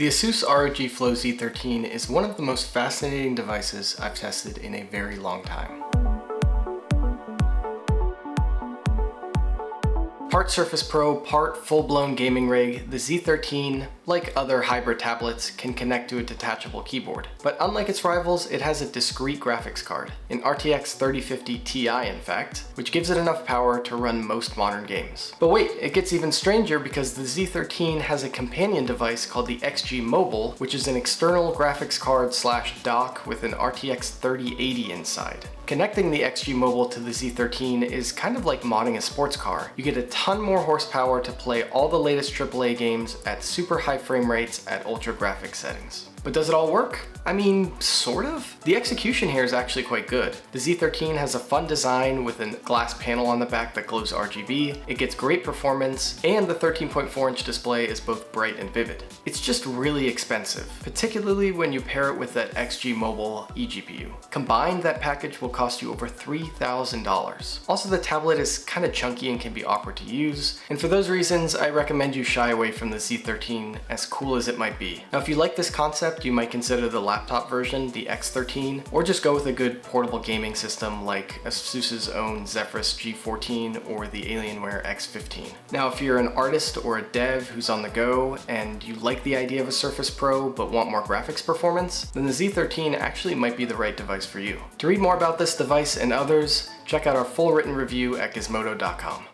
The Asus ROG Flow Z13 is one of the most fascinating devices I've tested in a very long time. Part Surface Pro, part full-blown gaming rig, the Z13, like other hybrid tablets, can connect to a detachable keyboard. But unlike its rivals, it has a discrete graphics card, an RTX 3050 Ti in fact, which gives it enough power to run most modern games. But wait, it gets even stranger because the Z13 has a companion device called the Gizmodo, which is an external graphics card / dock with an RTX 3080 inside. Connecting the Gizmodo to the Z13 is kind of like modding a sports car. You get a ton more horsepower to play all the latest AAA games at super high frame rates at ultra graphics settings. But does it all work? I mean, sort of. The execution here is actually quite good. The Z13 has a fun design with a glass panel on the back that glows RGB, it gets great performance, and the 13.4-inch display is both bright and vivid. It's just really expensive, particularly when you pair it with that Gizmodo eGPU. Combined, that package will cost you over $3,000. Also, the tablet is kind of chunky and can be awkward to use, and for those reasons, I recommend you shy away from the Z13, as cool as it might be. Now, if you like this concept, you might consider the laptop version, the X13, or just go with a good portable gaming system like Asus's own Zephyrus G14 or the Alienware X15. Now, if you're an artist or a dev who's on the go and you like the idea of a Surface Pro but want more graphics performance, then the Z13 actually might be the right device for you. To read more about this device and others, check out our full written review at Gizmodo.com.